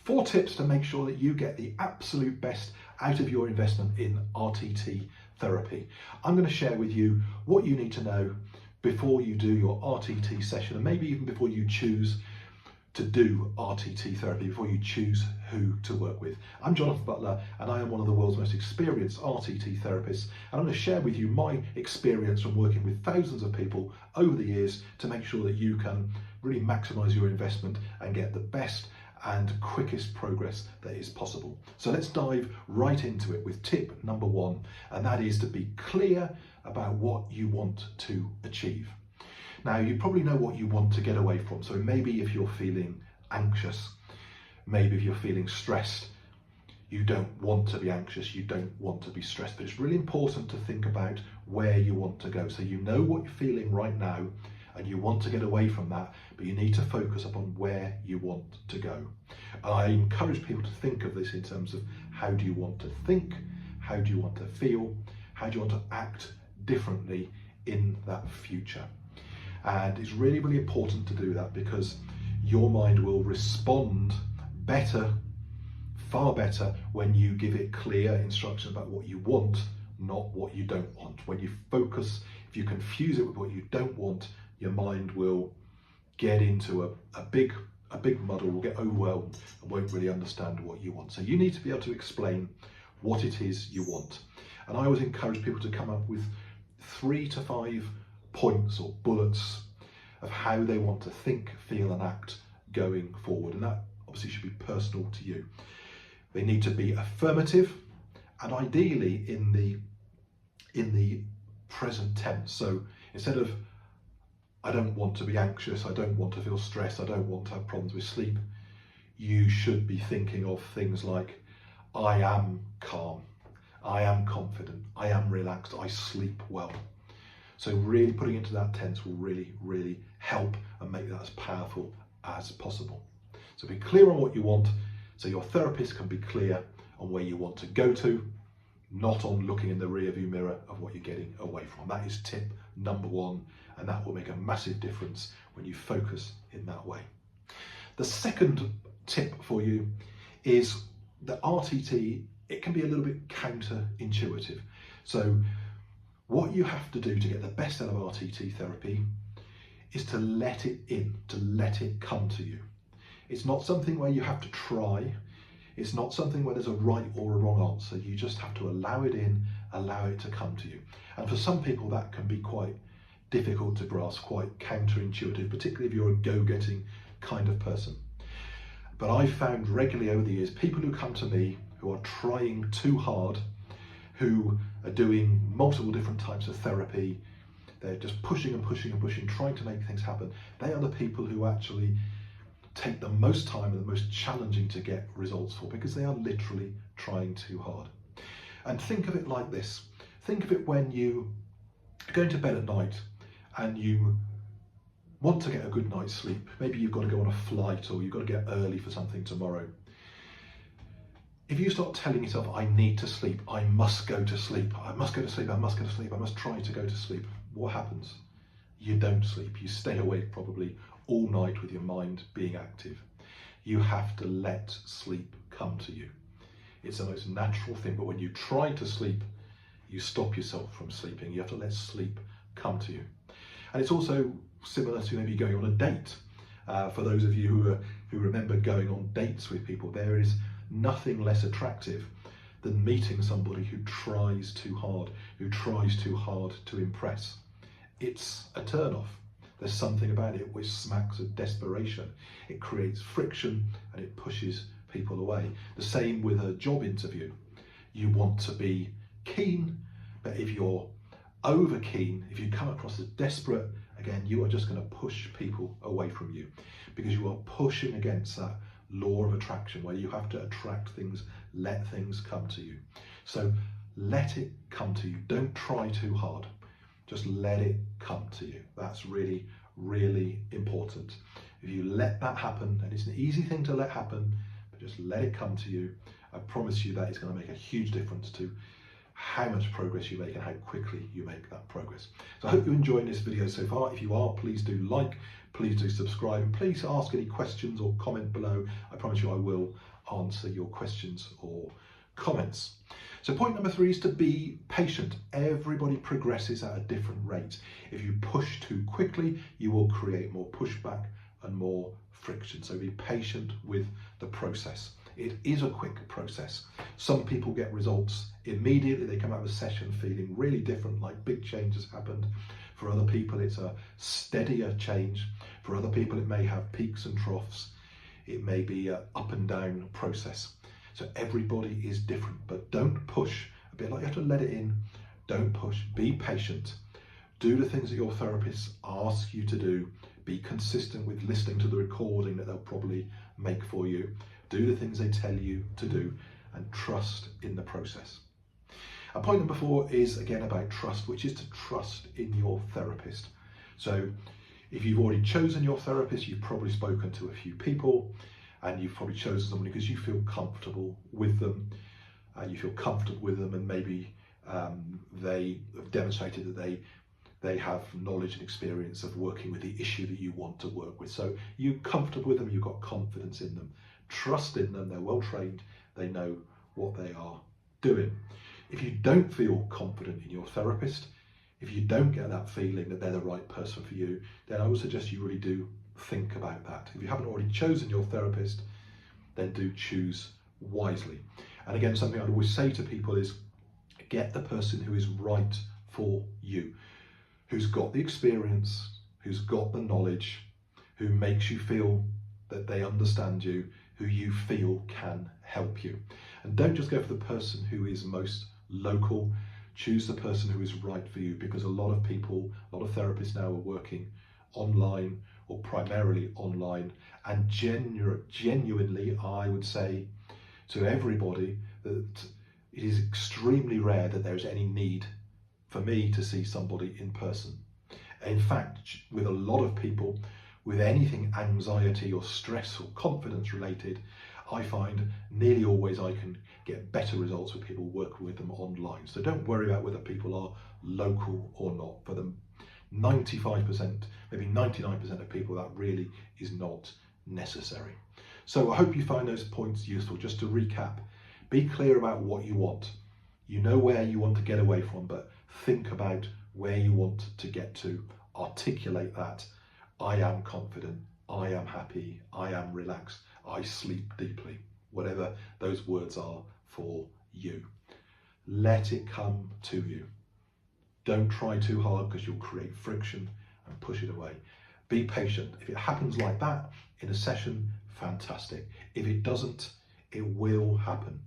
4 tips to make sure that you get the absolute best out of your investment in RTT therapy. I'm going to share with you what you need to know before you do your RTT session, and maybe even before you choose to do RTT therapy, before you choose who to work with. I'm Jonathan Butler, and I am one of the world's most experienced RTT therapists, and I'm going to share with you my experience from working with thousands of people over the years to make sure that you can really maximize your investment and get the best and quickest progress that is possible. So let's dive right into it with tip number 1, and that is to be clear about what you want to achieve. Now, you probably know what you want to get away from. So maybe if you're feeling anxious, maybe if you're feeling stressed, you don't want to be anxious, you don't want to be stressed. But it's really important to think about where you want to go. So you know what you're feeling right now and you want to get away from that, but you need to focus upon where you want to go. And I encourage people to think of this in terms of how do you want to think, how do you want to feel, how do you want to act differently in that future. And it's really, really important to do that because your mind will respond better, far better, when you give it clear instructions about what you want, not what you don't want. When you focus, if you confuse it with what you don't want, your mind will get into a big muddle, will get overwhelmed and won't really understand what you want. So you need to be able to explain what it is you want. And I always encourage people to come up with 3 to 5 points or bullets of how they want to think, feel and act going forward, and that obviously should be personal to you. They need to be affirmative and ideally in the present tense. So instead of I don't want to be anxious, I don't want to feel stressed, I don't want to have problems with sleep, you should be thinking of things like I am calm, I am confident, I am relaxed, I sleep well. So really putting it into that tense will really, really help and make that as powerful as possible. So be clear on what you want so your therapist can be clear on where you want to go to, not on looking in the rearview mirror of what you're getting away from. That is tip number 1, and that will make a massive difference when you focus in that way. The second tip for you is that RTT, it can be a little bit counterintuitive. So what you have to do to get the best out of RTT therapy is to let it in, to let it come to you. It's not something where you have to try. It's not something where there's a right or a wrong answer. You just have to allow it in, allow it to come to you. And for some people that can be quite difficult to grasp, quite counterintuitive, particularly if you're a go-getting kind of person. But I've found regularly over the years, people who come to me who are trying too hard, who are doing multiple different types of therapy, they're just pushing and pushing and pushing, trying to make things happen. They are the people who actually take the most time and the most challenging to get results for, because they are literally trying too hard. And think of it like this. Think of it when you are going to bed at night and you want to get a good night's sleep. Maybe you've got to go on a flight or you've got to get early for something tomorrow. If you start telling yourself, I need to sleep, I must go to sleep, I must go to sleep, I must go to sleep, I must try to go to sleep, what happens? You don't sleep. You stay awake probably all night with your mind being active. You have to let sleep come to you. It's the most natural thing, but when you try to sleep, you stop yourself from sleeping. You have to let sleep come to you. And it's also similar to maybe going on a date. For those of you who remember going on dates with people, there is nothing less attractive than meeting somebody who tries too hard, to impress. It's a turn-off. There's something about it which smacks of desperation. It creates friction and it pushes people away. The same with a job interview. You want to be keen, but if you're over keen, if you come across as desperate, again, you are just going to push people away from you, because you are pushing against that law of attraction where you have to attract things, let things come to you. So let it come to you. Don't try too hard. Just let it come to you. That's really, really important. If you let that happen, and it's an easy thing to let happen, but just let it come to you, I promise you that is going to make a huge difference to how much progress you make and how quickly you make that progress. So I hope you're enjoying this video so far. If you are, please do like, please do subscribe, and please ask any questions or comment below. I promise you I will answer your questions or comments. So point number 3 is to be patient. Everybody progresses at a different rate. If you push too quickly, you will create more pushback and more friction. So be patient with the process. It is a quick process. Some people get results immediately. They come out of a session feeling really different, like big change has happened. For other people, it's a steadier change. For other people, it may have peaks and troughs. It may be an up and down process. So everybody is different, but don't push. A bit like you have to let it in. Don't push. Be patient. Do the things that your therapist asks you to do. Be consistent with listening to the recording that they'll probably make for you. Do the things they tell you to do, and trust in the process. And point number 4 is again about trust, which is to trust in your therapist. So if you've already chosen your therapist, you've probably spoken to a few people, and you've probably chosen somebody because you feel comfortable with them. And maybe they have demonstrated that they have knowledge and experience of working with the issue that you want to work with. So you're comfortable with them, you've got confidence in them, trust in them, they're well trained, they know what they are doing. If you don't feel confident in your therapist, if you don't get that feeling that they're the right person for you, then I would suggest you really do think about that. If you haven't already chosen your therapist, then do choose wisely. And again, something I'd always say to people is get the person who is right for you, who's got the experience, who's got the knowledge, who makes you feel that they understand you, who you feel can help you. And don't just go for the person who is most local. Choose the person who is right for you, because a lot of therapists now are working online or primarily online, and genuinely I would say to everybody that it is extremely rare that there is any need for me to see somebody in person. In fact, with a lot of people, with anything anxiety or stress or confidence related, I find nearly always I can get better results with people working with them online. So don't worry about whether people are local or not. For them, 95%, maybe 99% of people, that really is not necessary. So I hope you find those points useful. Just to recap, be clear about what you want. You know where you want to get away from, but think about where you want to get to. Articulate that. I am confident, I am happy, I am relaxed, I sleep deeply. Whatever those words are for you. Let it come to you. Don't try too hard, because you'll create friction and push it away. Be patient. If it happens like that in a session, fantastic. If it doesn't, it will happen.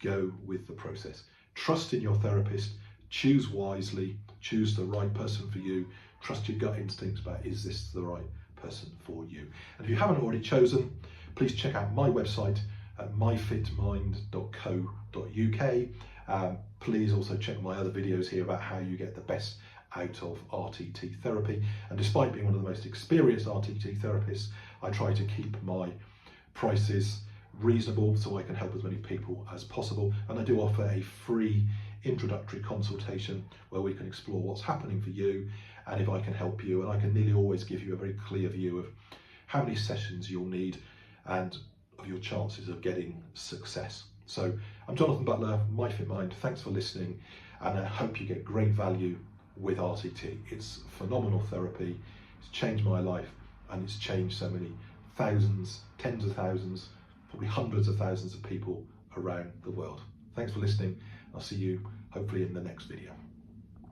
Go with the process. Trust in your therapist. Choose wisely. Choose the right person for you. Trust your gut instincts about, is this the right person for you? And if you haven't already chosen, please check out my website at myfitmind.co.uk. Please also check my other videos here about how you get the best out of RTT therapy. And despite being one of the most experienced RTT therapists, I try to keep my prices reasonable so I can help as many people as possible. And I do offer a free introductory consultation where we can explore what's happening for you and if I can help you. And I can nearly always give you a very clear view of how many sessions you'll need and of your chances of getting success. So I'm Jonathan Butler, MyFitMind. Thanks for listening, and I hope you get great value with RTT. It's phenomenal therapy. It's changed my life, and it's changed so many thousands, tens of thousands, probably hundreds of thousands of people around the world. Thanks for listening. I'll see you hopefully in the next video.